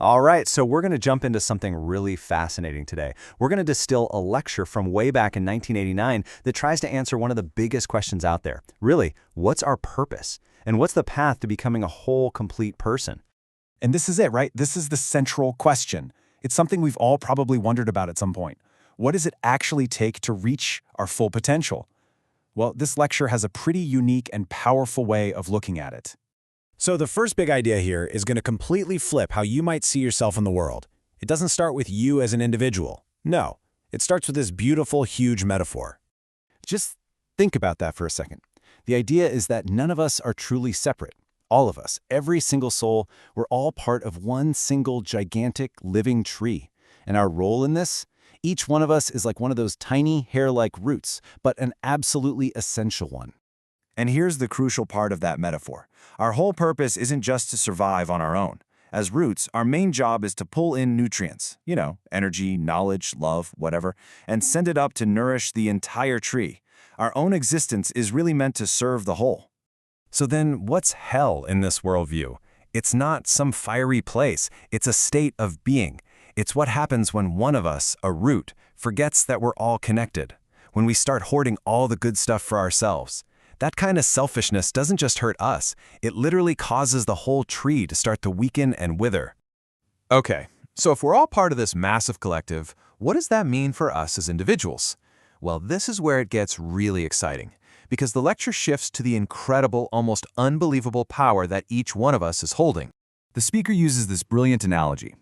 All right, so we're going to jump into something really fascinating today. We're going to distill a lecture from way back in 1989 that tries to answer one of the biggest questions out there. Really, what's our purpose? And what's the path to becoming a whole, complete person? And this is it, right? This is the central question. It's something we've all probably wondered about at some point. What does it actually take to reach our full potential? Well, this lecture has a pretty unique and powerful way of looking at it. So the first big idea here is going to completely flip how you might see yourself in the world. It doesn't start with you as an individual. No, it starts with this beautiful, huge metaphor. Just think about that for a second. The idea is that none of us are truly separate. All of us, every single soul, we're all part of one single gigantic living tree. And our role in this? Each one of us is like one of those tiny hair-like roots, but an absolutely essential one. And here's the crucial part of that metaphor. Our whole purpose isn't just to survive on our own. As roots, our main job is to pull in nutrients, energy, knowledge, love, whatever, and send it up to nourish the entire tree. Our own existence is really meant to serve the whole. So then what's hell in this worldview? It's not some fiery place. It's a state of being. It's what happens when one of us, a root, forgets that we're all connected. When we start hoarding all the good stuff for ourselves. That kind of selfishness doesn't just hurt us, it literally causes the whole tree to start to weaken and wither. Okay, so if we're all part of this massive collective, what does that mean for us as individuals? Well, this is where it gets really exciting, because the lecture shifts to the incredible, almost unbelievable power that each one of us is holding. The speaker uses this brilliant analogy.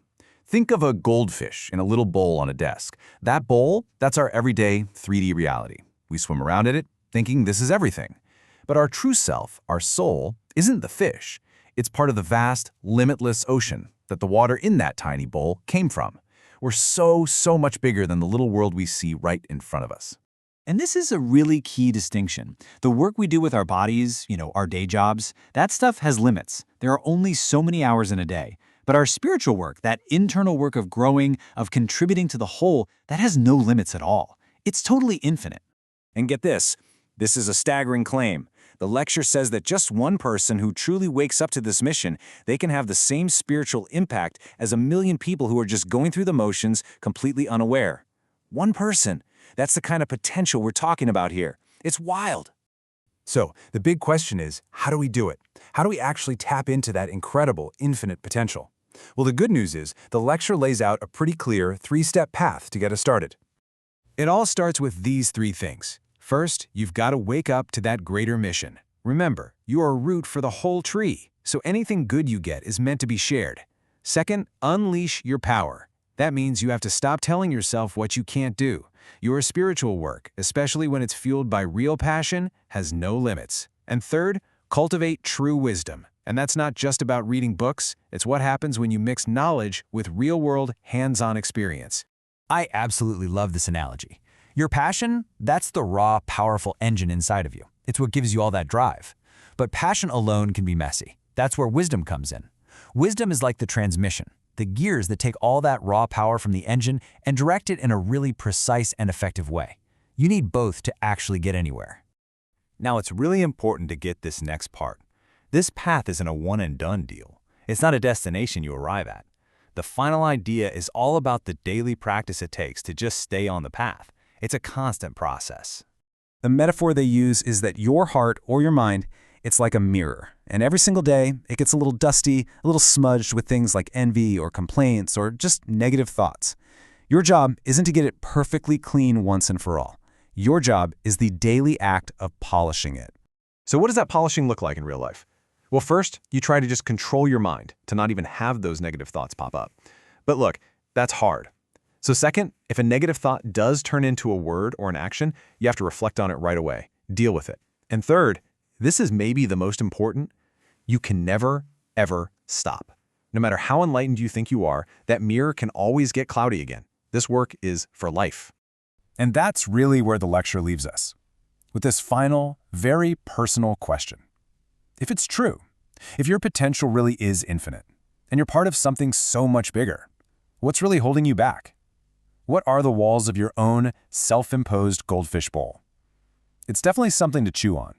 Think of a goldfish in a little bowl on a desk. That bowl, that's our everyday 3D reality. We swim around in it, thinking this is everything. But our true self, our soul, isn't the fish. It's part of the vast, limitless ocean that the water in that tiny bowl came from. We're so much bigger than the little world we see right in front of us. And this is a really key distinction. The work we do with our bodies, our day jobs, that stuff has limits. There are only so many hours in a day. But our spiritual work, that internal work of growing, of contributing to the whole, that has no limits at all. It's totally infinite. And get this is a staggering claim. The lecture says that just one person who truly wakes up to this mission, they can have the same spiritual impact as 1 million people who are just going through the motions, completely unaware. One person. That's the kind of potential we're talking about here. It's wild. So, the big question is, how do we do it? How do we actually tap into that incredible, infinite potential? Well, the good news is, the lecture lays out a pretty clear 3-step path to get us started. It all starts with these 3 things. First, you've got to wake up to that greater mission. Remember, you are a root for the whole tree, so anything good you get is meant to be shared. Second, unleash your power. That means you have to stop telling yourself what you can't do. Your spiritual work, especially when it's fueled by real passion, has no limits. And third, cultivate true wisdom. And that's not just about reading books, it's what happens when you mix knowledge with real-world, hands-on experience. I absolutely love this analogy. Your passion, that's the raw, powerful engine inside of you. It's what gives you all that drive. But passion alone can be messy. That's where wisdom comes in. Wisdom is like the transmission, the gears that take all that raw power from the engine and direct it in a really precise and effective way. You need both to actually get anywhere. Now, it's really important to get this next part. This path isn't a one-and-done deal. It's not a destination you arrive at. The final idea is all about the daily practice it takes to just stay on the path. It's a constant process. The metaphor they use is that your heart or your mind, it's like a mirror. And every single day, it gets a little dusty, a little smudged with things like envy or complaints or just negative thoughts. Your job isn't to get it perfectly clean once and for all. Your job is the daily act of polishing it. So what does that polishing look like in real life? Well, first, you try to just control your mind to not even have those negative thoughts pop up. But look, that's hard. So second, if a negative thought does turn into a word or an action, you have to reflect on it right away, deal with it. And third, this is maybe the most important, you can never, ever stop. No matter how enlightened you think you are, that mirror can always get cloudy again. This work is for life. And that's really where the lecture leaves us, with this final, very personal question. If it's true, if your potential really is infinite, and you're part of something so much bigger, what's really holding you back? What are the walls of your own self-imposed goldfish bowl? It's definitely something to chew on.